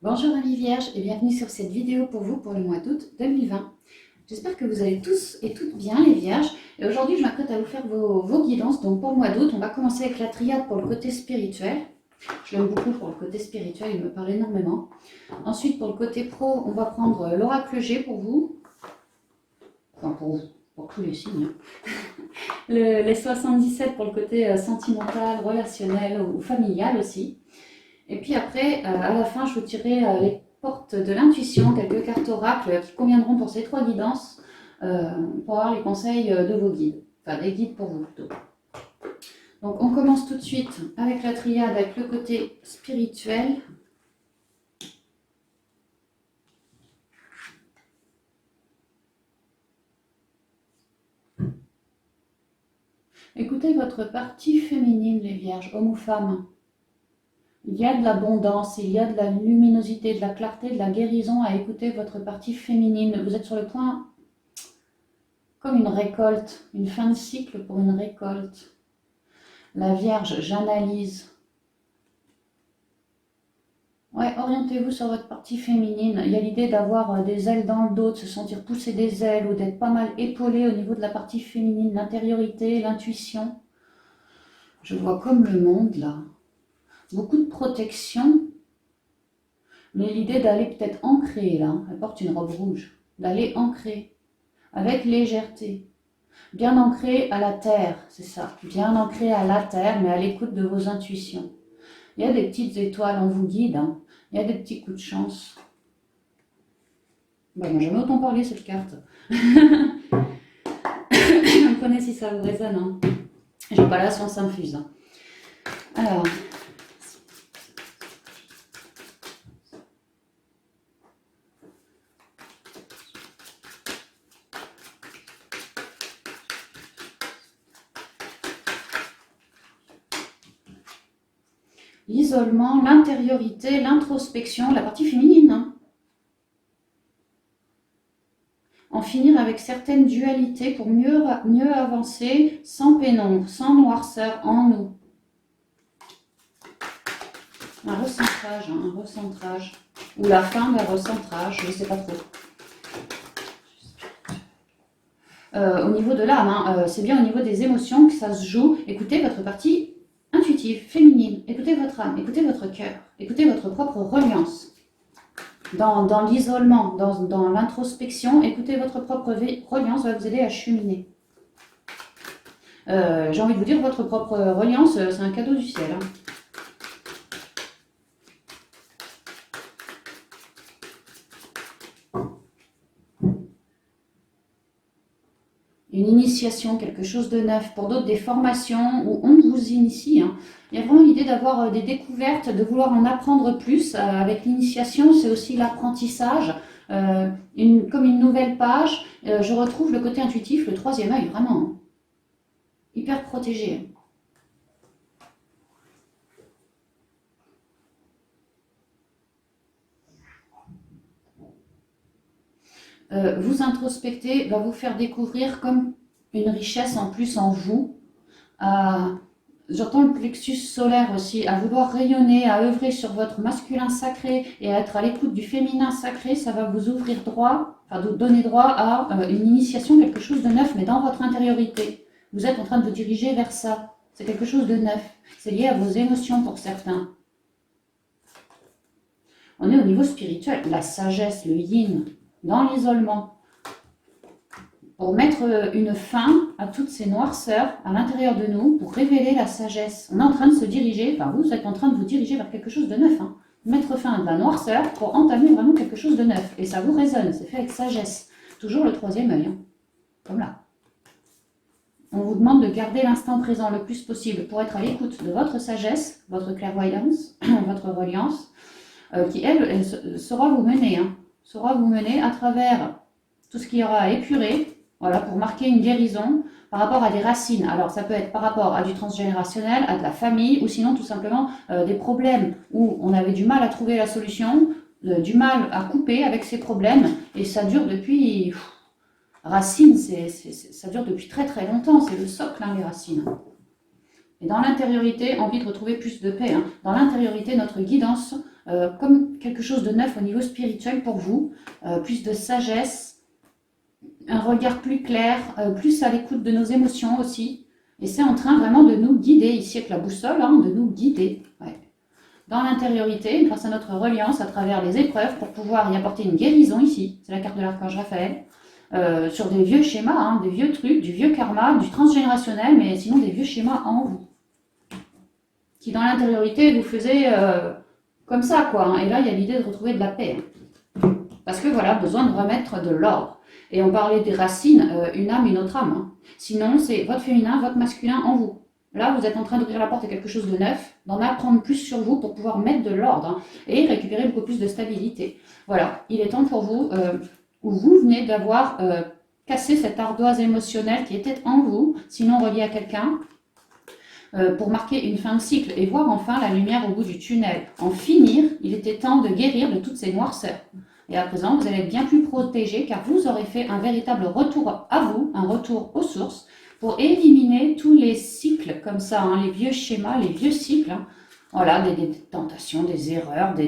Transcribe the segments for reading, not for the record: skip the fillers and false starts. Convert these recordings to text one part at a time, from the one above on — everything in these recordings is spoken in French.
Bonjour amis vierges et bienvenue sur cette vidéo pour vous pour le mois d'août 2020. J'espère que vous allez tous et toutes bien les vierges. Et aujourd'hui je m'apprête à vous faire vos guidances. Donc pour le mois d'août, on va commencer avec la triade pour le côté spirituel. Je l'aime beaucoup pour le côté spirituel, il me parle énormément. Ensuite pour le côté pro, on va prendre l'oracle G pour vous. Enfin pour vous, pour tous les signes. Les 77 pour le côté sentimental, relationnel ou familial aussi. Et puis après, à la fin, je vous tirerai les portes de l'intuition, quelques cartes oracles qui conviendront pour ces trois guidances, pour avoir les conseils de vos guides, enfin des guides pour vous plutôt. Donc on commence tout de suite avec la triade, avec le côté spirituel. Écoutez votre partie féminine, les vierges, hommes ou femmes. Il y a de l'abondance, il y a de la luminosité, de la clarté, de la guérison à écouter votre partie féminine. Vous êtes sur le point, comme une récolte, une fin de cycle pour une récolte. La Vierge, j'analyse. Ouais, orientez-vous sur votre partie féminine. Il y a l'idée d'avoir des ailes dans le dos, de se sentir pousser des ailes ou d'être pas mal épaulé au niveau de la partie féminine, l'intériorité, l'intuition. Je vois comme le monde là. Beaucoup de protection, mais l'idée d'aller peut-être ancrer là, elle porte une robe rouge, d'aller ancrer avec légèreté, bien ancré à la terre, c'est ça, bien ancré à la terre, mais à l'écoute de vos intuitions. Il y a des petites étoiles, on vous guide, hein. Il y a des petits coups de chance. Bah, moi jamais autant parlé cette carte. Vous prenez si ça vous résonne, hein. J'ai pas la science s'infuse. Hein. Alors... l'isolement, l'intériorité, l'introspection, la partie féminine. Hein. En finir avec certaines dualités pour mieux avancer sans pénombre, sans noirceur en nous. Un recentrage, hein, un recentrage. Ou la fin d'un recentrage, je ne sais pas trop. Au niveau de l'âme, hein, c'est bien au niveau des émotions que ça se joue. Écoutez votre partie intuitive, féminine. Écoutez votre âme, écoutez votre cœur, écoutez votre propre reliance. Dans l'isolement, dans l'introspection, écoutez votre propre reliance, va vous aider à cheminer. J'ai envie de vous dire, votre propre reliance, c'est un cadeau du ciel. Hein. Une initiation, quelque chose de neuf, pour d'autres des formations où on vous initie. Hein. Il y a vraiment l'idée d'avoir des découvertes, de vouloir en apprendre plus. Avec l'initiation, c'est aussi l'apprentissage, comme une nouvelle page. Je retrouve le côté intuitif, le troisième œil, vraiment hein. Hyper protégé. Vous introspecter va vous faire découvrir comme une richesse en plus en vous. J'entends le plexus solaire aussi, à vouloir rayonner, à œuvrer sur votre masculin sacré et à être à l'écoute du féminin sacré, ça va vous ouvrir droit, enfin donner droit à une initiation, quelque chose de neuf, mais dans votre intériorité. Vous êtes en train de vous diriger vers ça. C'est quelque chose de neuf. C'est lié à vos émotions pour certains. On est au niveau spirituel, la sagesse, le yin, dans l'isolement, pour mettre une fin à toutes ces noirceurs à l'intérieur de nous, pour révéler la sagesse. On est en train de se diriger, enfin vous êtes en train de vous diriger vers quelque chose de neuf. Hein. Mettre fin à de la noirceur pour entamer vraiment quelque chose de neuf. Et ça vous résonne, c'est fait avec sagesse. Toujours le troisième œil, hein. Comme là. On vous demande de garder l'instant présent le plus possible pour être à l'écoute de votre sagesse, votre clairvoyance, votre reliance, qui elle saura vous mener, hein. Saura vous mener à travers tout ce qu'il y aura à épurer, voilà, pour marquer une guérison par rapport à des racines. Alors ça peut être par rapport à du transgénérationnel, à de la famille, ou sinon tout simplement des problèmes où on avait du mal à trouver la solution, du mal à couper avec ces problèmes, et ça dure depuis... racines, ça dure depuis très très longtemps, c'est le socle, hein, les racines. Et dans l'intériorité, envie de retrouver plus de paix. Hein. Dans l'intériorité, notre guidance comme quelque chose de neuf au niveau spirituel pour vous, plus de sagesse, un regard plus clair, plus à l'écoute de nos émotions aussi. Et c'est en train vraiment de nous guider, ici avec la boussole, hein, de nous guider. Ouais. Dans l'intériorité, grâce à notre reliance, à travers les épreuves, pour pouvoir y apporter une guérison ici. C'est la carte de l'archange Raphaël. Sur des vieux schémas, hein, des vieux trucs, du vieux karma, du transgénérationnel, mais sinon des vieux schémas en vous. Qui dans l'intériorité vous faisaient comme ça, quoi. Hein. Et là, il y a l'idée de retrouver de la paix. Hein. Parce que voilà, besoin de remettre de l'ordre. Et on parlait des racines, une âme, une autre âme. Hein. Sinon, c'est votre féminin, votre masculin en vous. Là, vous êtes en train d'ouvrir la porte à quelque chose de neuf, d'en apprendre plus sur vous pour pouvoir mettre de l'ordre hein, et récupérer beaucoup plus de stabilité. Voilà, il est temps pour vous, où vous venez d'avoir cassé cette ardoise émotionnelle qui était en vous, sinon reliée à quelqu'un, pour marquer une fin de cycle et voir enfin la lumière au bout du tunnel. En finir, il était temps de guérir de toutes ces noirceurs. Et à présent, vous allez être bien plus protégé car vous aurez fait un véritable retour à vous, un retour aux sources, pour éliminer tous les cycles comme ça, hein, les vieux schémas, les vieux cycles. Hein. Voilà, des tentations, des erreurs, de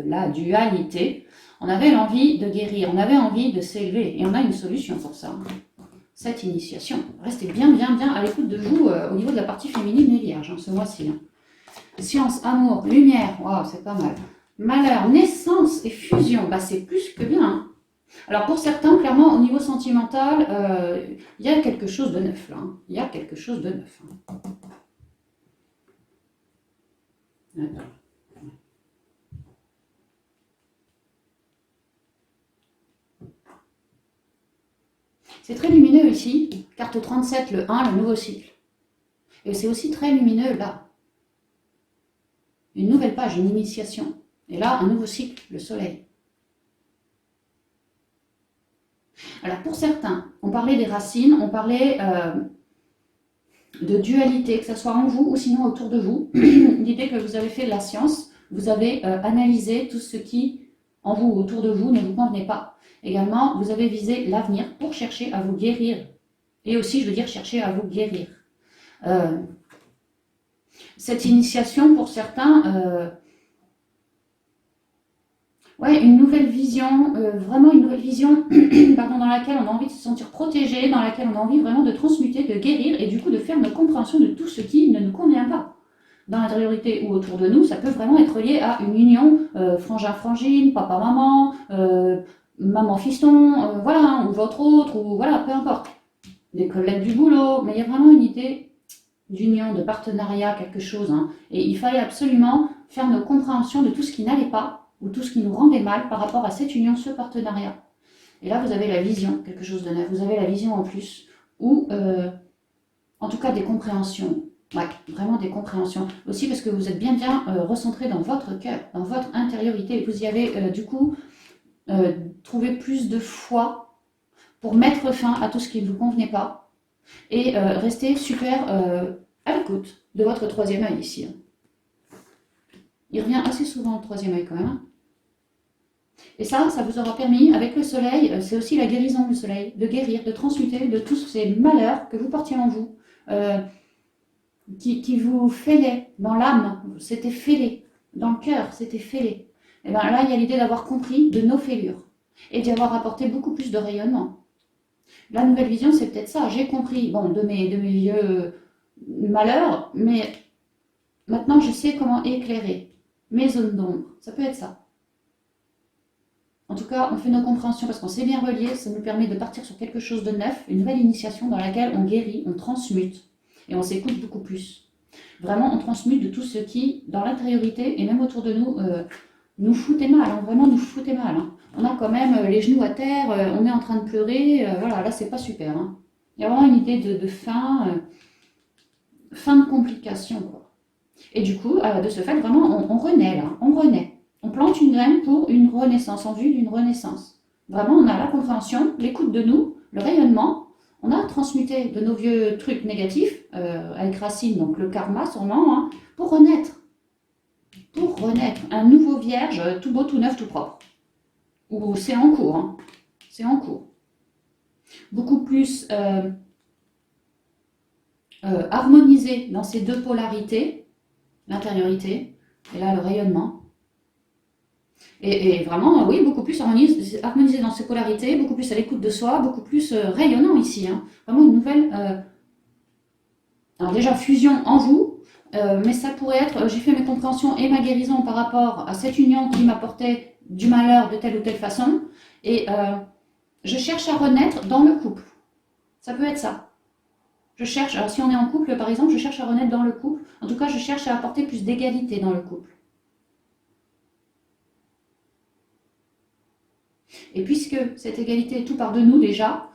la dualité. On avait l'envie de guérir, on avait envie de s'élever et on a une solution pour ça. Cette initiation. Restez bien à l'écoute de vous au niveau de la partie féminine des vierges, hein, ce mois-ci. Hein. Science, amour, lumière, waouh, c'est pas mal. Malheur, naissance et fusion, bah, c'est plus que bien. Hein. Alors pour certains, clairement, au niveau sentimental, il y a quelque chose de neuf là. Hein. Il y a quelque chose de neuf. Hein. Attends. C'est très lumineux ici, carte 37, le 1, le nouveau cycle. Et c'est aussi très lumineux là. Une nouvelle page, une initiation. Et là, un nouveau cycle, le soleil. Alors pour certains, on parlait des racines, on parlait de dualité, que ce soit en vous ou sinon autour de vous. L'idée que vous avez fait de la science, vous avez analysé tout ce qui, en vous ou autour de vous, ne vous convenait pas. Également, vous avez visé l'avenir pour chercher à vous guérir. Et aussi, je veux dire, chercher à vous guérir. Cette initiation, pour certains, ouais, une nouvelle vision, vraiment une nouvelle vision pardon, dans laquelle on a envie de se sentir protégé, dans laquelle on a envie vraiment de transmuter, de guérir et du coup de faire une compréhension de tout ce qui ne nous convient pas. Dans l'intériorité ou autour de nous, ça peut vraiment être lié à une union frangin-frangine, papa-maman, maman-fiston, voilà, hein, ou votre autre, ou voilà, peu importe. Des collègues du boulot, mais il y a vraiment une idée d'union, de partenariat, quelque chose. Hein. Et il fallait absolument faire nos compréhensions de tout ce qui n'allait pas, ou tout ce qui nous rendait mal par rapport à cette union, ce partenariat. Et là, vous avez la vision, quelque chose de neuf. Vous avez la vision en plus, ou en tout cas des compréhensions. Ouais, vraiment des compréhensions. Aussi parce que vous êtes bien recentré dans votre cœur, dans votre intériorité. Vous y avez du coup trouvé plus de foi pour mettre fin à tout ce qui ne vous convenait pas et rester super à l'écoute de votre troisième œil ici. Il revient assez souvent le troisième œil quand même. Hein. Et ça vous aura permis, avec le soleil, c'est aussi la guérison du soleil, de guérir, de transmuter de tous ces malheurs que vous portiez en vous, qui vous fêlaient dans l'âme, c'était fêlé, dans le cœur, c'était fêlé. Et bien là, il y a l'idée d'avoir compris de nos fêlures et d'y avoir apporté beaucoup plus de rayonnement. La nouvelle vision, c'est peut-être ça. J'ai compris, bon, de mes vieux malheurs, mais maintenant, je sais comment éclairer mes zones d'ombre. Ça peut être ça. En tout cas, on fait nos compréhensions parce qu'on s'est bien relié. Ça nous permet de partir sur quelque chose de neuf, une nouvelle initiation dans laquelle on guérit, on transmute et on s'écoute beaucoup plus. Vraiment, on transmute de tout ce qui, dans l'intériorité et même autour de nous, nous foutait mal. Hein, vraiment, nous foutait mal. Hein. On a quand même les genoux à terre, on est en train de pleurer. Voilà, là, c'est pas super. Hein. Il y a vraiment une idée de fin de complication, quoi. Et du coup, de ce fait, vraiment, on renaît là, on renaît. On plante une graine pour une renaissance, en vue d'une renaissance. Vraiment, on a la compréhension, l'écoute de nous, le rayonnement. On a transmuté de nos vieux trucs négatifs, avec racine, donc le karma sûrement, hein, pour renaître. Pour renaître. Un nouveau vierge, tout beau, tout neuf, tout propre. Ou c'est en cours. Hein. C'est en cours. Beaucoup plus harmonisé dans ces deux polarités, l'intériorité, Et là, le rayonnement. Et vraiment, oui, beaucoup plus harmonisé dans ses polarités, beaucoup plus à l'écoute de soi, beaucoup plus rayonnant ici. Hein. Vraiment une nouvelle... alors déjà, fusion en vous, mais ça pourrait être... j'ai fait mes compréhensions et ma guérison par rapport à cette union qui m'apportait du malheur de telle ou telle façon. Et je cherche à renaître dans le couple. Ça peut être ça. Je cherche, alors si on est en couple par exemple, je cherche à renaître dans le couple. En tout cas, je cherche à apporter plus d'égalité dans le couple. Et puisque cette égalité, tout part de nous déjà,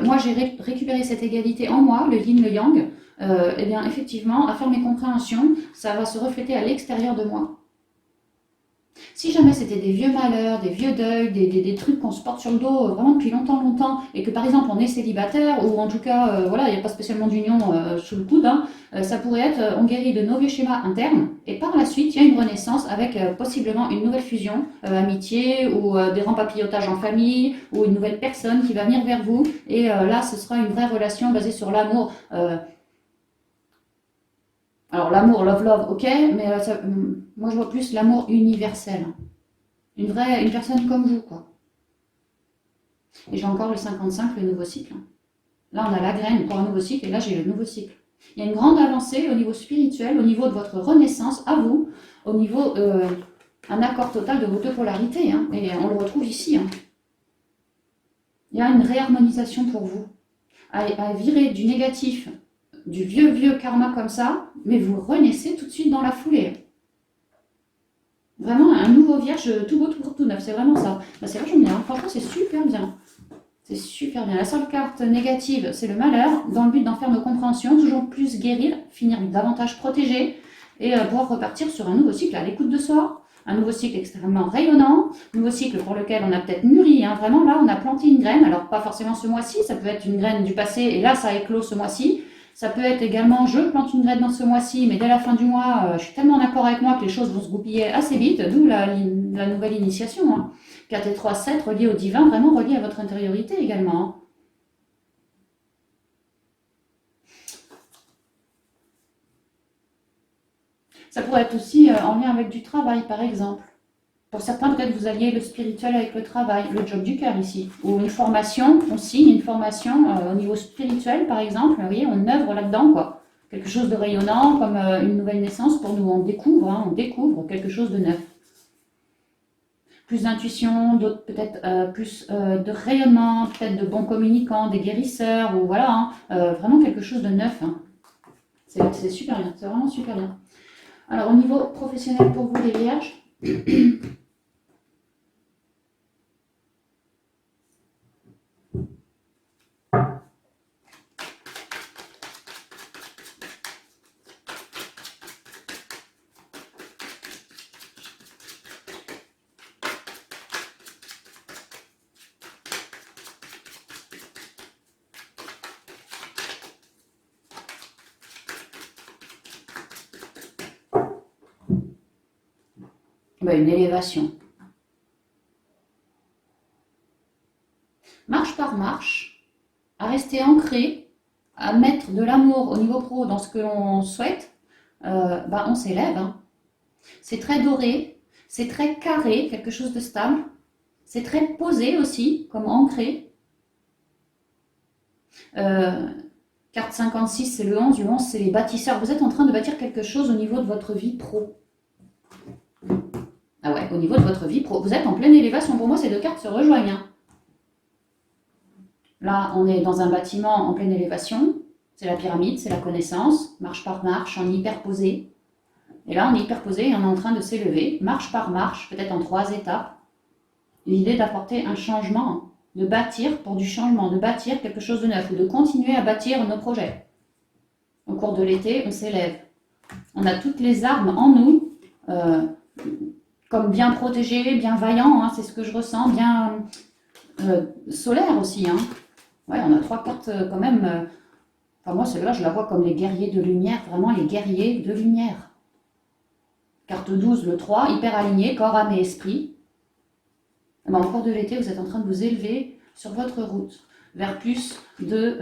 moi j'ai récupéré cette égalité en moi, le yin, le yang, et bien effectivement, à faire mes compréhensions, ça va se refléter à l'extérieur de moi. Si jamais c'était des vieux malheurs, des vieux deuils, des trucs qu'on se porte sur le dos vraiment depuis longtemps, et que par exemple on est célibataire, ou en tout cas, voilà, il n'y a pas spécialement d'union sous le coude, hein, ça pourrait être, on guérit de nos vieux schémas internes, et par la suite, il y a une renaissance avec possiblement une nouvelle fusion, amitié, ou des rangs papillotages en famille, ou une nouvelle personne qui va venir vers vous, et là, ce sera une vraie relation basée sur l'amour. Alors l'amour, love, ok, mais moi je vois plus l'amour universel. Une personne comme vous, quoi. Et j'ai encore le 55, le nouveau cycle. Là, on a la graine pour un nouveau cycle, et là, j'ai le nouveau cycle. Il y a une grande avancée au niveau spirituel, au niveau de votre renaissance, à vous, au niveau un accord total de vos deux polarités, hein, et on le retrouve ici. Hein. Il y a une réharmonisation pour vous, à virer du négatif, du vieux karma comme ça, mais vous renaissez tout de suite dans la foulée. Vraiment un nouveau vierge, tout beau, tout neuf, c'est vraiment ça. Bah, c'est vachement bien, franchement c'est super bien. C'est super bien. La seule carte négative, c'est le malheur, dans le but d'en faire nos compréhensions, toujours plus guérir, finir davantage protégé, et pouvoir repartir sur un nouveau cycle à l'écoute de soi, un nouveau cycle extrêmement rayonnant, un nouveau cycle pour lequel on a peut-être mûri, hein, vraiment là on a planté une graine, alors pas forcément ce mois-ci, ça peut être une graine du passé, et là ça éclot ce mois-ci. Ça peut être également, je plante une graine dans ce mois-ci, mais dès la fin du mois, je suis tellement d'accord avec moi que les choses vont se goupiller assez vite, d'où la nouvelle initiation. Hein. 4 et 3, 7, relié au divin, vraiment relié à votre intériorité également. Hein. Ça pourrait être aussi en lien avec du travail, par exemple. Pour certains, peut-être vous alliez le spirituel avec le travail, le job du cœur ici. Ou une formation, on signe une formation au niveau spirituel, par exemple. Vous voyez, on œuvre là-dedans, quoi. Quelque chose de rayonnant, comme une nouvelle naissance. Pour nous, on découvre, hein, on découvre quelque chose de neuf. Plus d'intuition, d'autres peut-être plus de rayonnement, peut-être de bons communicants, des guérisseurs, ou voilà, hein, vraiment quelque chose de neuf. Hein. C'est super bien, c'est vraiment super bien. Alors, au niveau professionnel pour vous, les vierges, une élévation. Marche par marche, à rester ancré, à mettre de l'amour au niveau pro dans ce que l'on souhaite, on s'élève. Hein. C'est très doré, c'est très carré, quelque chose de stable. C'est très posé aussi, comme ancré. Carte 56, c'est le 11. Le 11, c'est les bâtisseurs. Vous êtes en train de bâtir quelque chose au niveau de votre vie pro. Ah ouais, au niveau de votre vie pro. Vous êtes en pleine élévation. Pour moi, ces deux cartes se rejoignent. Hein. Là, on est dans un bâtiment en pleine élévation. C'est la pyramide, c'est la connaissance. Marche par marche, en hyper posé. Et là, on est hyper posé et on est en train de s'élever. Marche par marche, peut-être en 3 étapes. L'idée d'apporter un changement, de bâtir pour du changement, de bâtir quelque chose de neuf ou de continuer à bâtir nos projets. Au cours de l'été, on s'élève. On a toutes les armes en nous, comme bien protégés, bien vaillants, hein, c'est ce que je ressens, bien solaire aussi. Hein. Ouais, on a 3 cartes quand même. Enfin, moi, celle-là, je la vois comme les guerriers de lumière, vraiment les guerriers de lumière. Carte 12, le 3, hyper aligné, corps, âme et esprit. Au cours de l'été, vous êtes en train de vous élever sur votre route vers plus de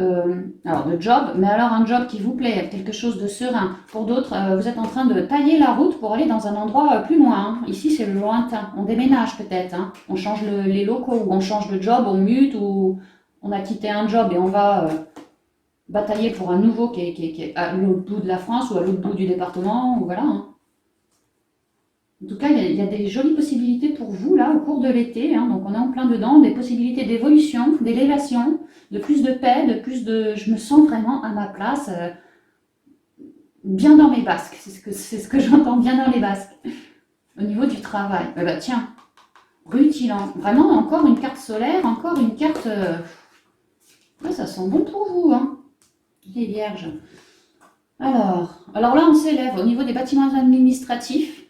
job, mais alors un job qui vous plaît, quelque chose de serein. Pour d'autres, vous êtes en train de tailler la route pour aller dans un endroit plus loin. Hein. Ici, c'est le lointain. On déménage peut-être. Hein. On change les locaux, ou on change de job, on mute, ou on a quitté un job et on va batailler pour un nouveau qui est à l'autre bout de la France ou à l'autre bout du département. Ou voilà. Hein. En tout cas, il y a des jolies possibilités pour vous, là, au cours de l'été. Hein, donc, on est en plein dedans, des possibilités d'évolution, d'élévation, de plus de paix, de plus de... Je me sens vraiment à ma place, bien dans mes basques. C'est ce que j'entends, bien dans les basques. Au niveau du travail. Bah, tiens, rutilant. Vraiment, encore une carte solaire, encore une carte... Ouais, ça sent bon pour vous, hein, les vierges. Alors là, on s'élève au niveau des bâtiments administratifs.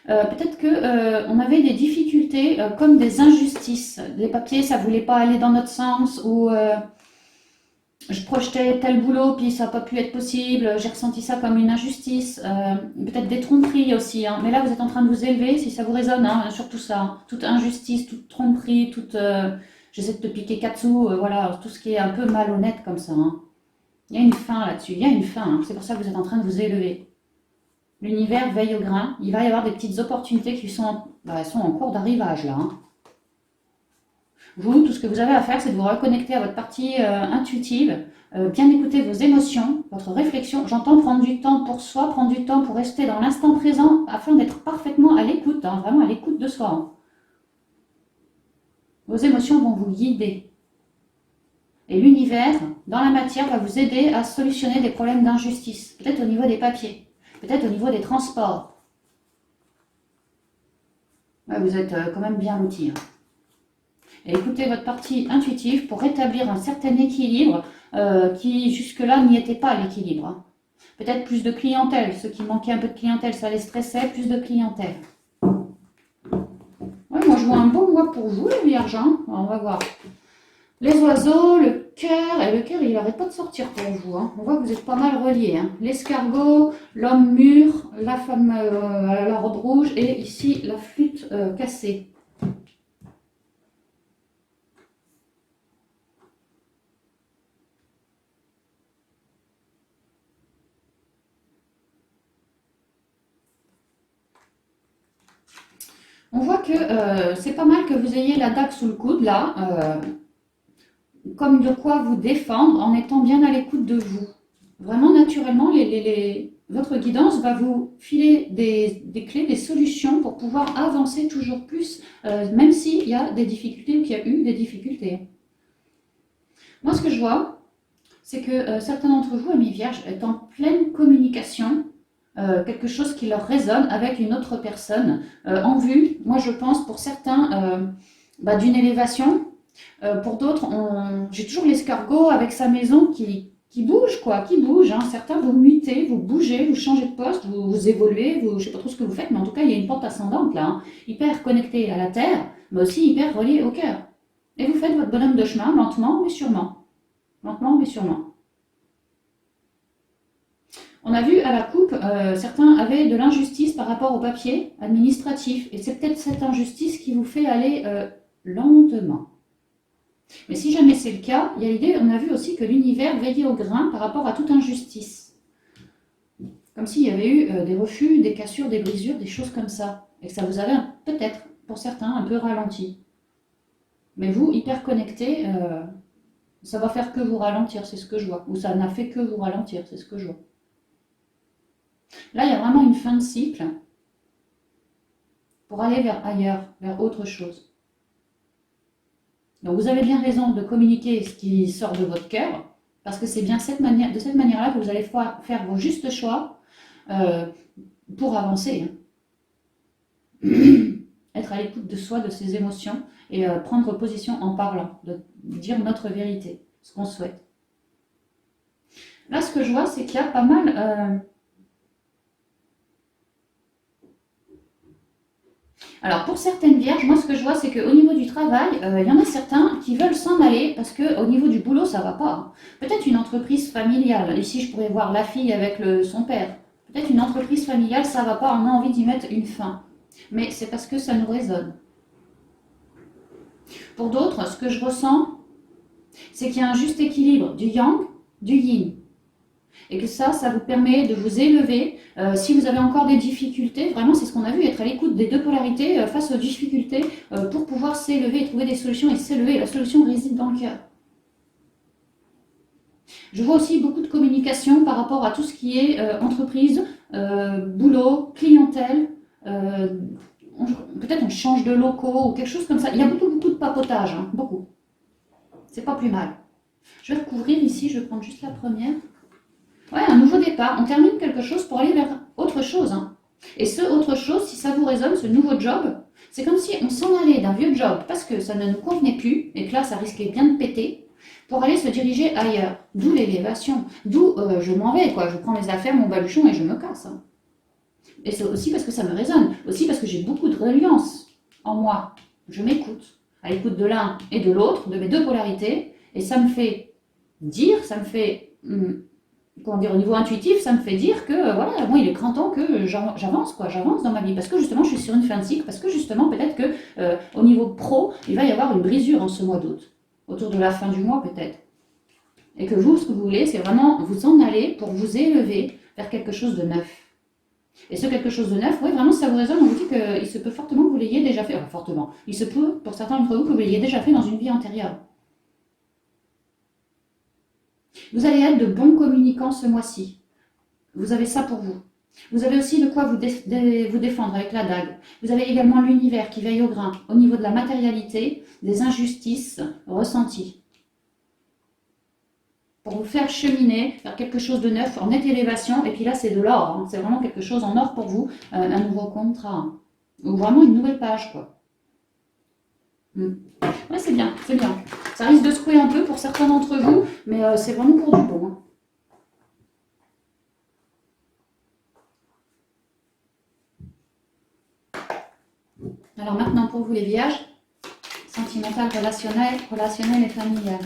Peut-être qu'on avait des difficultés comme des injustices. Les papiers, ça ne voulait pas aller dans notre sens, ou je projetais tel boulot, puis ça n'a pas pu être possible, j'ai ressenti ça comme une injustice. Peut-être des tromperies aussi. Hein. Mais là, vous êtes en train de vous élever, si ça vous résonne, hein, sur tout ça. Hein. Toute injustice, toute tromperie, toute... j'essaie de te piquer 4 sous, voilà, tout ce qui est un peu malhonnête comme ça. Hein. Il y a une fin là-dessus, il y a une fin. Hein. C'est pour ça que vous êtes en train de vous élever. L'univers veille au grain. Il va y avoir des petites opportunités qui sont, elles sont en cours d'arrivage là. Hein. Vous, tout ce que vous avez à faire, c'est de vous reconnecter à votre partie intuitive, bien écouter vos émotions, votre réflexion. J'entends prendre du temps pour soi, prendre du temps pour rester dans l'instant présent afin d'être parfaitement à l'écoute, hein, vraiment à l'écoute de soi. Hein. Vos émotions vont vous guider. Et l'univers, dans la matière, va vous aider à solutionner des problèmes d'injustice, peut-être au niveau des papiers. Peut-être au niveau des transports. Ouais, vous êtes quand même bien lotis. Hein. Et écoutez votre partie intuitive pour rétablir un certain équilibre qui jusque-là n'y était pas l'équilibre. Hein. Peut-être plus de clientèle. Ceux qui manquaient un peu de clientèle, ça les stressait. Plus de clientèle. Ouais, moi je vois un beau mois pour vous les vierges. Hein. Alors, on va voir. Les oiseaux, le cœur, et le cœur il n'arrête pas de sortir pour vous. Hein. On voit que vous êtes pas mal reliés. Hein. L'escargot, l'homme mûr, la femme à la robe rouge et ici la flûte cassée. On voit que c'est pas mal que vous ayez la dague sous le coude là. Comme de quoi vous défendre en étant bien à l'écoute de vous. Vraiment, naturellement, votre guidance va vous filer des clés, des solutions pour pouvoir avancer toujours plus, même s'il y a des difficultés ou qu'il y a eu des difficultés. Moi, ce que je vois, c'est que certains d'entre vous, amis vierges, est en pleine communication, quelque chose qui leur résonne avec une autre personne, en vue, moi je pense pour certains, d'une élévation. Pour d'autres, j'ai toujours l'escargot avec sa maison qui bouge, quoi, qui bouge. Hein. Certains, vous mutez, vous bougez, vous changez de poste, vous évoluez, je ne sais pas trop ce que vous faites, mais en tout cas, il y a une pente ascendante là, hein, hyper connectée à la Terre, mais aussi hyper reliée au cœur. Et vous faites votre bonhomme de chemin, lentement mais sûrement. Lentement mais sûrement. On a vu à la coupe, certains avaient de l'injustice par rapport au papier administratif, et c'est peut-être cette injustice qui vous fait aller lentement. Mais si jamais c'est le cas, il y a l'idée, on a vu aussi que l'univers veillait au grain par rapport à toute injustice. Comme s'il y avait eu des refus, des cassures, des brisures, des choses comme ça. Et que ça vous avait peut-être, pour certains, un peu ralenti. Mais vous, hyper connecté, ça va faire que vous ralentir, c'est ce que je vois. Ou ça n'a fait que vous ralentir, c'est ce que je vois. Là, il y a vraiment une fin de cycle pour aller vers ailleurs, vers autre chose. Donc vous avez bien raison de communiquer ce qui sort de votre cœur, parce que c'est bien de cette manière-là que vous allez faire vos justes choix pour avancer. Être à l'écoute de soi, de ses émotions, et prendre position en parlant, de dire notre vérité, ce qu'on souhaite. Là, ce que je vois, c'est qu'il y a pas mal... Alors, pour certaines vierges, moi, ce que je vois, c'est qu'au niveau du travail, il y en a certains qui veulent s'en aller parce qu'au niveau du boulot, ça ne va pas. Peut-être une entreprise familiale. Ici, je pourrais voir la fille avec son père. Peut-être une entreprise familiale, ça ne va pas, on a envie d'y mettre une fin. Mais c'est parce que ça nous résonne. Pour d'autres, ce que je ressens, c'est qu'il y a un juste équilibre du yang, du yin. Et que ça vous permet de vous élever. Si vous avez encore des difficultés, vraiment c'est ce qu'on a vu, être à l'écoute des deux polarités face aux difficultés pour pouvoir s'élever et trouver des solutions et s'élever. La solution réside dans le cœur. Je vois aussi beaucoup de communication par rapport à tout ce qui est entreprise, boulot, clientèle. Peut-être on change de locaux ou quelque chose comme ça. Il y a beaucoup de papotage, hein, beaucoup. C'est pas plus mal. Je vais recouvrir ici, je vais prendre juste la première. Ouais, un nouveau départ. On termine quelque chose pour aller vers autre chose. Hein. Et ce autre chose, si ça vous résonne, ce nouveau job, c'est comme si on s'en allait d'un vieux job parce que ça ne nous convenait plus et que là, ça risquait bien de péter pour aller se diriger ailleurs. D'où l'élévation. D'où je m'en vais, quoi. Je prends mes affaires, mon baluchon et je me casse. Hein. Et c'est aussi parce que ça me résonne. Aussi parce que j'ai beaucoup de reliance en moi. Je m'écoute. À l'écoute de l'un et de l'autre, de mes deux polarités. Et ça me fait dire, ça me fait... comment dire, au niveau intuitif, ça me fait dire que voilà, moi il est grand temps que j'avance dans ma vie, parce que justement je suis sur une fin de cycle, parce que justement peut-être que au niveau pro, il va y avoir une brisure en ce mois d'août, autour de la fin du mois peut-être. Et que vous, ce que vous voulez, c'est vraiment vous en aller pour vous élever vers quelque chose de neuf. Et ce quelque chose de neuf, oui, vraiment, si ça vous résonne, on vous dit qu'il se peut fortement que vous l'ayez déjà fait, enfin fortement, il se peut pour certains d'entre vous que vous l'ayez déjà fait dans une vie antérieure. Vous allez être de bons communicants ce mois-ci. Vous avez ça pour vous. Vous avez aussi de quoi vous défendre avec la dague. Vous avez également l'univers qui veille au grain, au niveau de la matérialité, des injustices ressenties. Pour vous faire cheminer vers quelque chose de neuf, en nette élévation. Et puis là, c'est de l'or. Hein. C'est vraiment quelque chose en or pour vous. Un nouveau contrat. Hein. Ou vraiment une nouvelle page, quoi. Ouais, c'est bien, c'est bien. Ça risque de secouer un peu pour certains d'entre vous, mais c'est vraiment pour du bon. Hein. Alors maintenant pour vous les vierges, sentimental, relationnel et familial.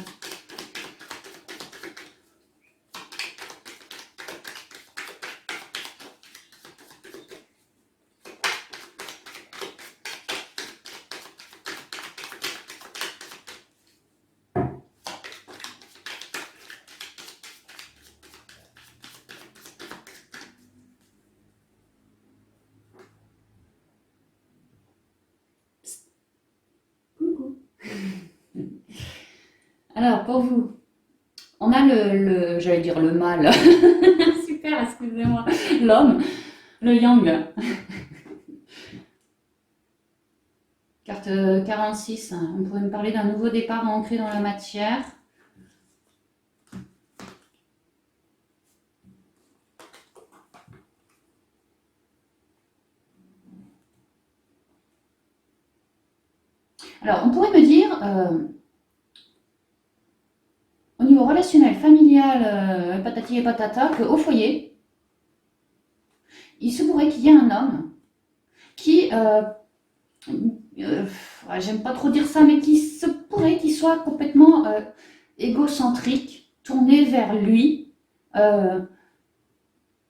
Alors, pour vous, on a j'allais dire le mâle, super, excusez-moi, l'homme, le yang. Carte 46, hein. On pourrait me parler d'un nouveau départ ancré dans la matière. Alors, on pourrait me dire... au niveau relationnel, familial, patati et patata, qu'au foyer, il se pourrait qu'il y ait un homme qui, j'aime pas trop dire ça, mais qui se pourrait qu'il soit complètement égocentrique, tourné vers lui.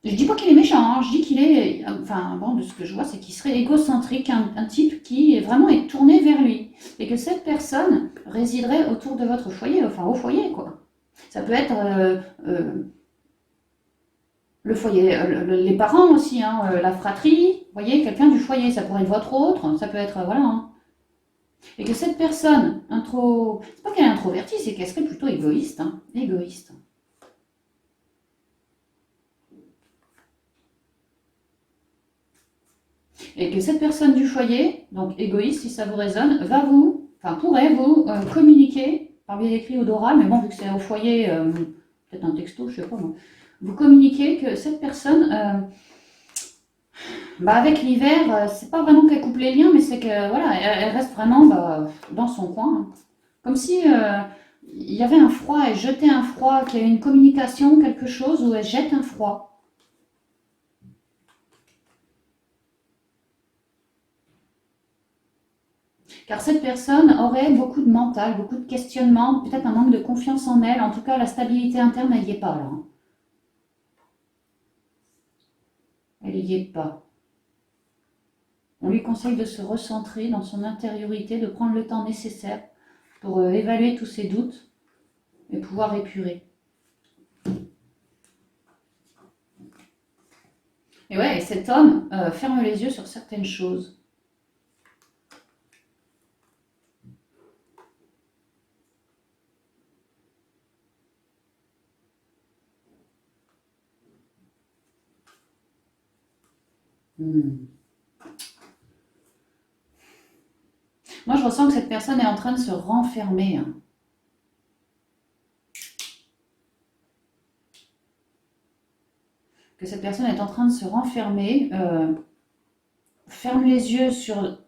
Je dis pas qu'il est méchant, hein, je dis qu'il est, enfin bon, de ce que je vois, c'est qu'il serait égocentrique, un type qui vraiment est tourné vers lui. Et que cette personne résiderait autour de votre foyer, enfin au foyer, quoi. Ça peut être le foyer, les parents aussi, hein, la fratrie, vous voyez, quelqu'un du foyer, ça pourrait être votre autre, ça peut être, voilà. Hein. Et que cette personne, c'est pas qu'elle est introvertie, c'est qu'elle serait plutôt égoïste, hein, égoïste. Et que cette personne du foyer, donc égoïste si ça vous résonne, pourrait vous communiquer par biais d'écrit ou d'oral, mais bon, vu que c'est au foyer, peut-être un texto, je sais pas moi, vous communiquez que cette personne, avec l'hiver, c'est pas vraiment qu'elle coupe les liens, mais c'est que voilà, elle reste vraiment dans son coin. Hein. Comme si il y avait un froid, elle jetait un froid, qu'il y a une communication, quelque chose où elle jette un froid. Car cette personne aurait beaucoup de mental, beaucoup de questionnements, peut-être un manque de confiance en elle. En tout cas, la stabilité interne, elle n'y est pas là. Hein. Elle n'y est pas. On lui conseille de se recentrer dans son intériorité, de prendre le temps nécessaire pour évaluer tous ses doutes et pouvoir épurer. Et ouais, et cet homme ferme les yeux sur certaines choses. Hmm. Moi, je ressens que cette personne est en train de se renfermer, hein. Que cette personne est en train de se renfermer, ferme les yeux sur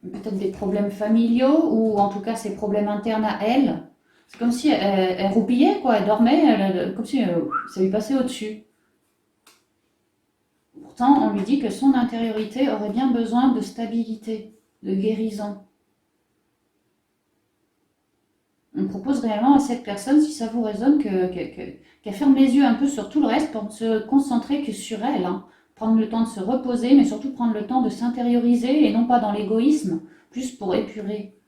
peut-être des problèmes familiaux ou en tout cas ses problèmes internes à elle. C'est comme si elle roupillait, quoi, elle dormait, comme si ça lui passait au-dessus. Pourtant, on lui dit que son intériorité aurait bien besoin de stabilité, de guérison. On propose réellement à cette personne, si ça vous résonne, qu'elle ferme les yeux un peu sur tout le reste pour ne se concentrer que sur elle, hein. Prendre le temps de se reposer, mais surtout prendre le temps de s'intérioriser et non pas dans l'égoïsme, plus pour épurer.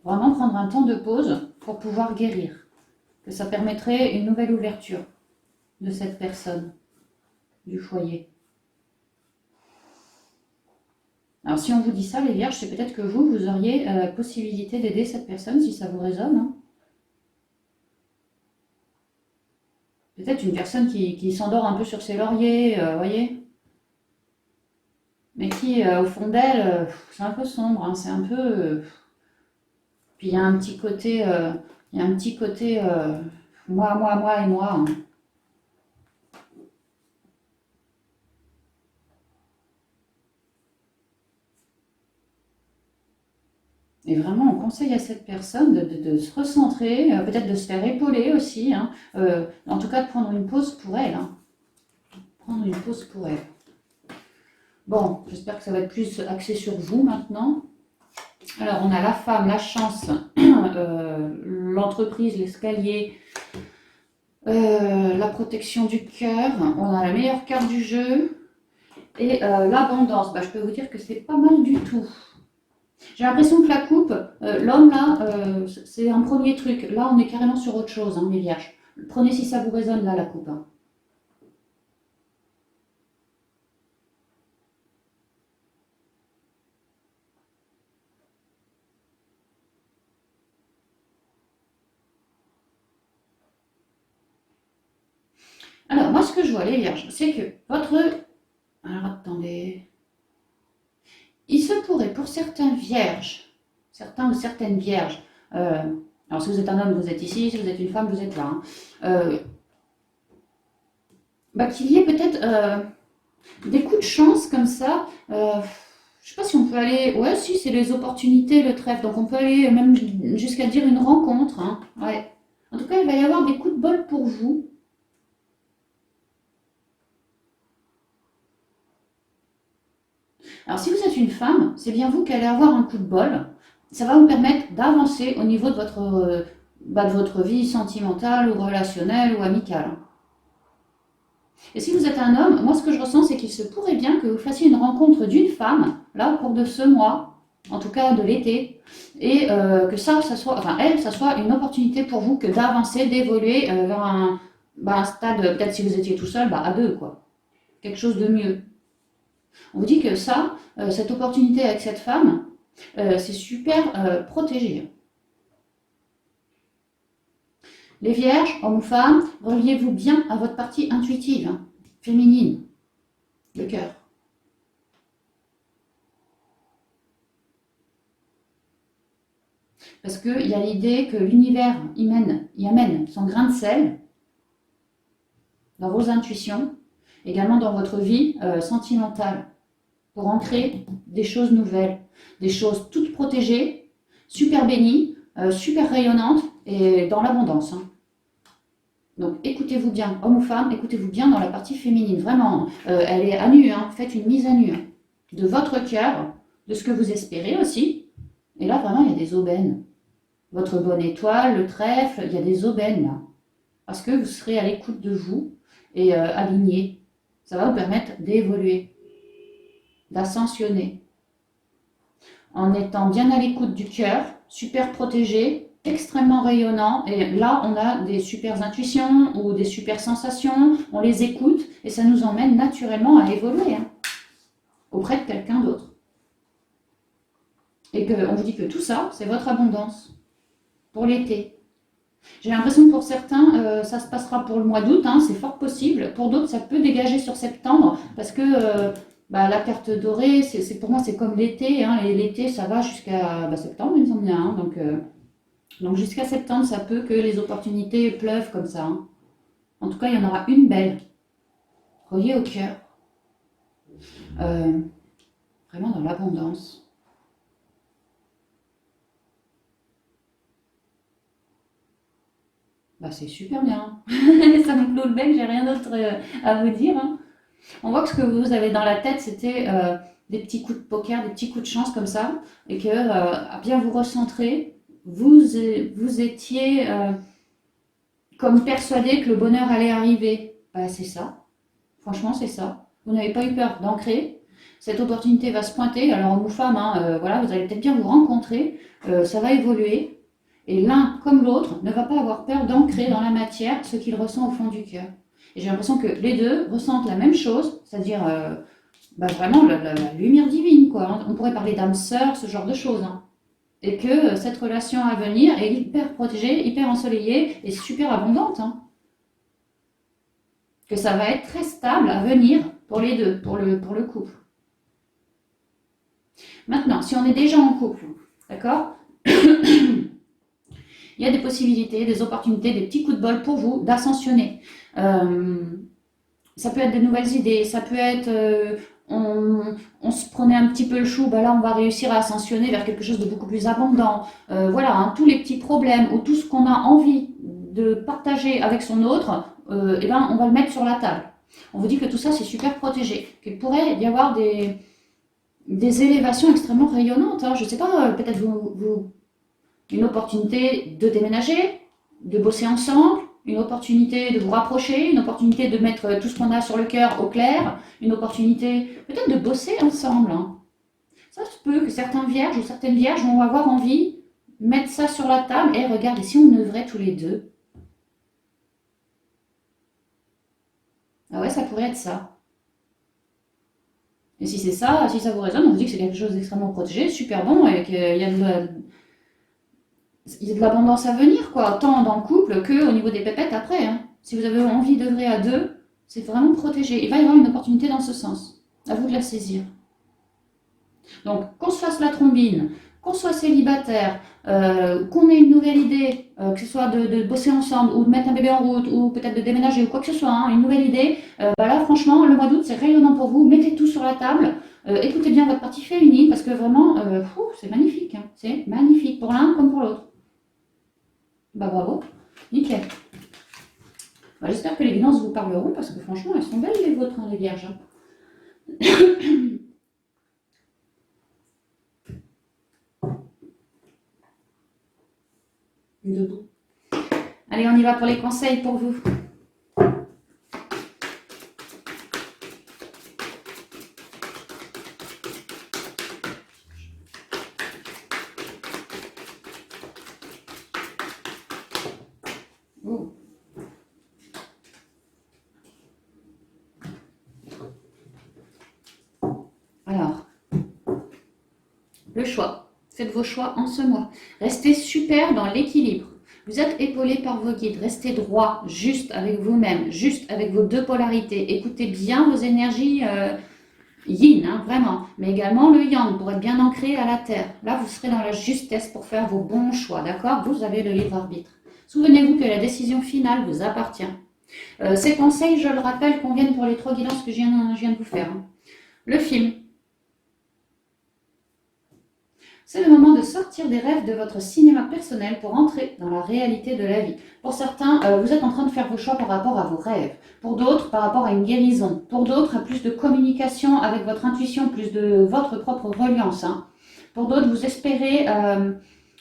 Vraiment prendre un temps de pause pour pouvoir guérir. Que ça permettrait une nouvelle ouverture de cette personne, du foyer. Alors si on vous dit ça, les vierges, c'est peut-être que vous auriez possibilité d'aider cette personne si ça vous résonne, hein. Peut-être une personne qui s'endort un peu sur ses lauriers, voyez, mais qui, au fond d'elle, c'est un peu sombre, hein, c'est un peu... puis il y a un petit côté, il y a un petit côté moi et moi, hein. Et vraiment, on conseille à cette personne de se recentrer, peut-être de se faire épauler aussi, hein, en tout cas de prendre une pause pour elle, hein. Prendre une pause pour elle. Bon, j'espère que ça va être plus axé sur vous maintenant. Alors, on a la femme, la chance, l'entreprise, l'escalier, la protection du cœur. On a la meilleure carte du jeu. Et l'abondance. Bah, je peux vous dire que c'est pas mal du tout. J'ai l'impression que la coupe, l'homme là, c'est un premier truc. Là, on est carrément sur autre chose, hein, les vierges. Prenez si ça vous résonne là, la coupe, hein. Alors, moi, ce que je vois, les vierges, c'est que votre... Alors, attendez. Il se pourrait pour certains vierges, certains ou certaines vierges, alors si vous êtes un homme, vous êtes ici, si vous êtes une femme, vous êtes là, hein, bah, qu'il y ait peut-être des coups de chance comme ça. Je sais pas si on peut aller. Ouais, si, c'est les opportunités, le trèfle. Donc on peut aller même jusqu'à dire une rencontre, hein. Ouais. En tout cas, il va y avoir des coups de bol pour vous. Alors si vous êtes une femme, c'est bien vous qui allez avoir un coup de bol. Ça va vous permettre d'avancer au niveau de votre vie sentimentale ou relationnelle ou amicale. Et si vous êtes un homme, moi ce que je ressens, c'est qu'il se pourrait bien que vous fassiez une rencontre d'une femme, là, au cours de ce mois, en tout cas de l'été, et que ça soit, enfin elle, ça soit une opportunité pour vous que d'avancer, d'évoluer vers un stade, peut-être si vous étiez tout seul, à deux, quoi. Quelque chose de mieux. On vous dit que ça, cette opportunité avec cette femme, c'est super protégé. Les vierges, hommes ou femmes, reliez-vous bien à votre partie intuitive, hein, féminine, le cœur. Parce qu'il y a l'idée que l'univers y amène son grain de sel dans vos intuitions, également dans votre vie sentimentale, pour ancrer des choses nouvelles, des choses toutes protégées, super bénies, super rayonnantes et dans l'abondance, hein. Donc écoutez-vous bien, homme ou femme, écoutez-vous bien dans la partie féminine, vraiment, elle est à nu, hein, faites une mise à nu, hein, de votre cœur, de ce que vous espérez aussi, et là vraiment il y a des aubaines. Votre bonne étoile, le trèfle, il y a des aubaines là, parce que vous serez à l'écoute de vous et aligné. Ça va vous permettre d'évoluer, d'ascensionner. en étant bien à l'écoute du cœur, super protégé, extrêmement rayonnant. Et là, on a des super intuitions ou des super sensations, on les écoute et ça nous emmène naturellement à évoluer auprès de quelqu'un d'autre. Et qu'on vous dit que tout ça, c'est votre abondance pour l'été. J'ai l'impression que pour certains, ça se passera pour le mois d'août, c'est fort possible. Pour d'autres, ça peut dégager sur septembre parce que la carte dorée, pour moi, c'est comme l'été. Et l'été, ça va jusqu'à septembre, il me semble bien. Donc jusqu'à septembre, ça peut que les opportunités pleuvent comme ça. En tout cas, il y en aura une belle, reliée au cœur. Vraiment dans l'abondance. C'est super bien. Ça me clôt le bec, j'ai rien d'autre à vous dire. On voit que ce que vous avez dans la tête, c'était des petits coups de poker, des petits coups de chance comme ça, et que à bien vous recentrer, vous étiez comme persuadé que le bonheur allait arriver. C'est ça. Franchement, c'est ça. Vous n'avez pas eu peur d'ancrer. Cette opportunité va se pointer. Alors, homme ou femme, voilà, vous allez peut-être bien vous rencontrer. Ça va évoluer. Et l'un comme l'autre ne va pas avoir peur d'ancrer dans la matière ce qu'il ressent au fond du cœur. Et j'ai l'impression que les deux ressentent la même chose, c'est-à-dire vraiment la lumière divine, quoi. On pourrait parler d'âme sœur, ce genre de choses. Et que cette relation à venir est hyper protégée, hyper ensoleillée et super abondante. Que ça va être très stable à venir pour les deux, pour le couple. Maintenant, si on est déjà en couple, d'accord, il y a des possibilités, des opportunités, des petits coups de bol pour vous d'ascensionner. Ça peut être de nouvelles idées, ça peut être on se prenait un petit peu le chou, là on va réussir à ascensionner vers quelque chose de beaucoup plus abondant. Voilà, tous les petits problèmes ou tout ce qu'on a envie de partager avec son autre, on va le mettre sur la table. On vous dit que tout ça c'est super protégé, qu'il pourrait y avoir des élévations extrêmement rayonnantes. Je ne sais pas, peut-être une opportunité de déménager, de bosser ensemble, une opportunité de vous rapprocher, une opportunité de mettre tout ce qu'on a sur le cœur au clair, une opportunité peut-être de bosser ensemble. Ça se peut que certains vierges ou certaines vierges vont avoir envie de mettre ça sur la table et regarde, si on œuvrait tous les deux. Ah ouais, ça pourrait être ça. Et si c'est ça, si ça vous résonne, on vous dit que c'est quelque chose d'extrêmement protégé, super bon, et qu'il y a de l'abondance à venir, quoi, tant dans le couple qu'au niveau des pépettes après. Si vous avez envie d'œuvrer à deux, c'est vraiment protégé. Il va y avoir une opportunité dans ce sens. À vous de la saisir. Donc, qu'on se fasse la trombine, qu'on soit célibataire, qu'on ait une nouvelle idée, que ce soit de bosser ensemble ou de mettre un bébé en route ou peut-être de déménager ou quoi que ce soit, une nouvelle idée, là, franchement, le mois d'août, c'est rayonnant pour vous. Mettez tout sur la table. Écoutez bien votre partie féminine parce que vraiment, c'est magnifique. C'est magnifique pour l'un comme pour l'autre. Bravo, nickel. J'espère que les guidances vous parleront parce que franchement, elles sont belles les vôtres, les vierges. Debout. Allez, on y va pour les conseils pour vous. Alors, le choix. Faites vos choix en ce mois. Restez super dans l'équilibre. Vous êtes épaulé par vos guides. Restez droit, juste avec vous-même, juste avec vos deux polarités. Écoutez bien vos énergies yin, vraiment. Mais également le yang pour être bien ancré à la terre. Là, vous serez dans la justesse pour faire vos bons choix. D'accord? Vous avez le libre arbitre. Souvenez-vous que la décision finale vous appartient. Ces conseils, je le rappelle, conviennent pour les 3 guidances que je viens de vous faire. Le film. C'est le moment de sortir des rêves de votre cinéma personnel pour entrer dans la réalité de la vie. Pour certains, vous êtes en train de faire vos choix par rapport à vos rêves. Pour d'autres, par rapport à une guérison. Pour d'autres, à plus de communication avec votre intuition, plus de votre propre reliance. Pour d'autres, vous espérez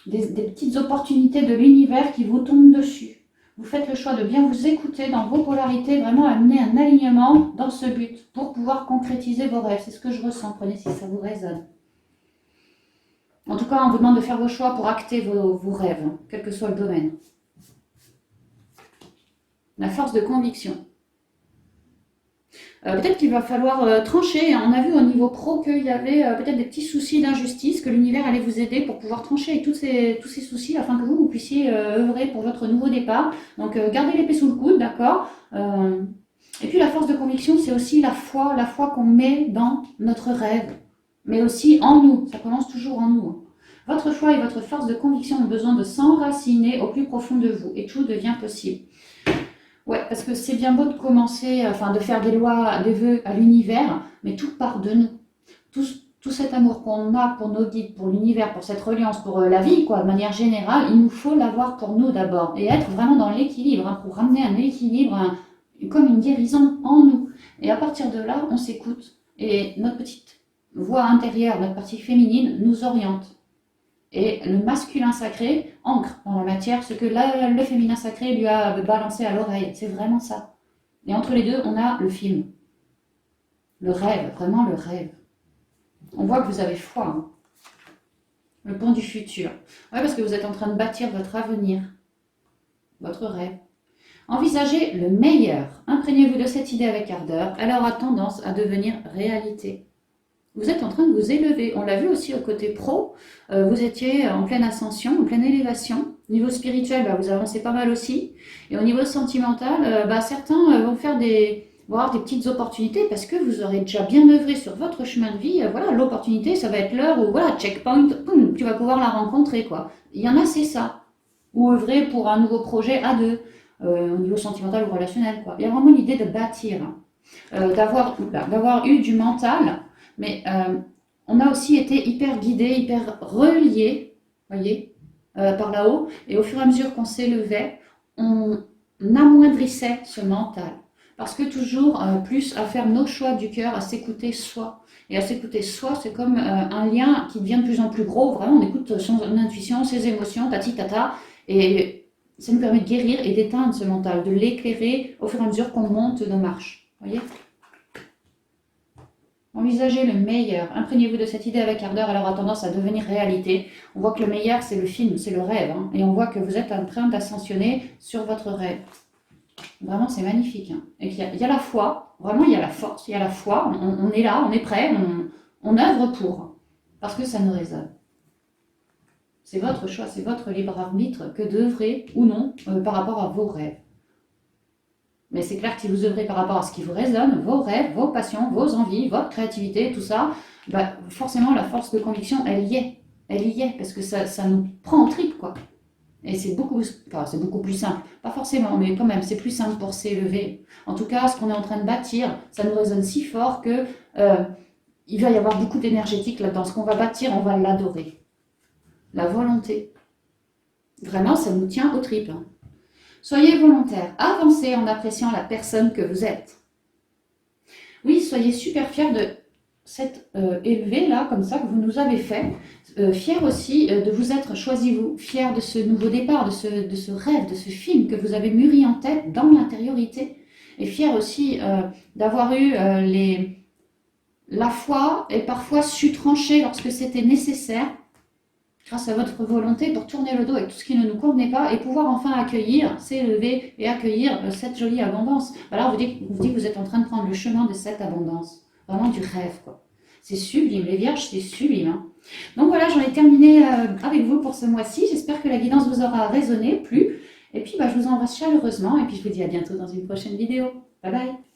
des petites opportunités de l'univers qui vous tombent dessus. Vous faites le choix de bien vous écouter dans vos polarités, vraiment amener un alignement dans ce but pour pouvoir concrétiser vos rêves. C'est ce que je ressens. Prenez si ça vous résonne. En tout cas, on vous demande de faire vos choix pour acter vos rêves, hein, quel que soit le domaine. La force de conviction. Peut-être qu'il va falloir trancher. On a vu au niveau pro qu'il y avait peut-être des petits soucis d'injustice, que l'univers allait vous aider pour pouvoir trancher avec tous ces soucis afin que vous puissiez œuvrer pour votre nouveau départ. Donc gardez l'épée sous le coude, d'accord. Et puis la force de conviction, c'est aussi la foi qu'on met dans notre rêve, mais aussi en nous. Ça commence toujours en nous. Votre foi et votre force de conviction ont besoin de s'enraciner au plus profond de vous et tout devient possible. Ouais, parce que c'est bien beau de commencer, enfin de faire des lois, des vœux à l'univers, mais tout part de nous. Tout cet amour qu'on a pour nos guides, pour l'univers, pour cette reliance, pour la vie, quoi, de manière générale, il nous faut l'avoir pour nous d'abord. Et être vraiment dans l'équilibre, hein, pour ramener un équilibre, comme une guérison en nous. Et à partir de là, on s'écoute. Et notre petite voix intérieure, notre partie féminine, nous oriente. Et le masculin sacré ancre dans la matière ce que le féminin sacré lui a balancé à l'oreille. C'est vraiment ça. Et entre les deux, on a le film. Le rêve, vraiment le rêve. On voit que vous avez foi. Hein. Le pont du futur. Oui, parce que vous êtes en train de bâtir votre avenir. Votre rêve. Envisagez le meilleur. Imprégnez-vous de cette idée avec ardeur. Elle aura tendance à devenir réalité. Vous êtes en train de vous élever. On l'a vu aussi au côté pro. Vous étiez en pleine ascension, en pleine élévation. Au niveau spirituel, vous avancez pas mal aussi. Et au niveau sentimental, certains vont avoir des petites opportunités parce que vous aurez déjà bien œuvré sur votre chemin de vie. Voilà, l'opportunité, ça va être l'heure où, voilà, checkpoint, boum, tu vas pouvoir la rencontrer, quoi. Il y en a, c'est ça. Ou œuvrer pour un nouveau projet à deux, au niveau sentimental ou relationnel, quoi. Il y a vraiment l'idée de bâtir, d'avoir eu du mental. Mais on a aussi été hyper guidés, hyper reliés, voyez, par là-haut. Et au fur et à mesure qu'on s'élevait, on amoindrissait ce mental. Parce que toujours plus à faire nos choix du cœur, à s'écouter soi. Et à s'écouter soi, c'est comme un lien qui devient de plus en plus gros. Vraiment, on écoute son intuition, ses émotions, tati tata. Et ça nous permet de guérir et d'éteindre ce mental, de l'éclairer au fur et à mesure qu'on monte nos marches. Voyez ? Envisagez le meilleur. Imprégnez-vous de cette idée avec ardeur, elle aura tendance à devenir réalité. On voit que le meilleur, c'est le film, c'est le rêve. Hein, et on voit que vous êtes en train d'ascensionner sur votre rêve. Vraiment, c'est magnifique. Hein. Et il y a la foi, vraiment, il y a la force, il y a la foi. On est là, on est prêt, on œuvre pour. Parce que ça nous résonne. C'est votre choix, c'est votre libre arbitre que d'œuvrer ou non par rapport à vos rêves. Mais c'est clair que si vous œuvrez par rapport à ce qui vous résonne, vos rêves, vos passions, vos envies, votre créativité, tout ça, forcément la force de conviction, elle y est. Elle y est, parce que ça nous prend en trip, quoi. Et c'est beaucoup plus simple. Pas forcément, mais quand même, c'est plus simple pour s'élever. En tout cas, ce qu'on est en train de bâtir, ça nous résonne si fort que il va y avoir beaucoup d'énergétique là-dedans. Ce qu'on va bâtir, on va l'adorer. La volonté. Vraiment, ça nous tient aux tripes. Hein. Soyez volontaire, avancez en appréciant la personne que vous êtes. Oui, soyez super fiers de cette élevée là, comme ça, que vous nous avez fait. Fiers aussi de vous être choisi vous. Fiers de ce nouveau départ, de ce rêve, de ce film que vous avez mûri en tête dans l'intériorité. Et fiers aussi d'avoir eu la foi et parfois su trancher lorsque c'était nécessaire. Grâce à votre volonté pour tourner le dos avec tout ce qui ne nous convenait pas et pouvoir enfin accueillir, s'élever et accueillir cette jolie abondance. Alors vous dites que vous êtes en train de prendre le chemin de cette abondance, vraiment du rêve, quoi. C'est sublime, les vierges, c'est sublime. Hein. Donc voilà, j'en ai terminé avec vous pour ce mois-ci. J'espère que la guidance vous aura résonné, plu. Et puis je vous embrasse chaleureusement et puis je vous dis à bientôt dans une prochaine vidéo. Bye bye.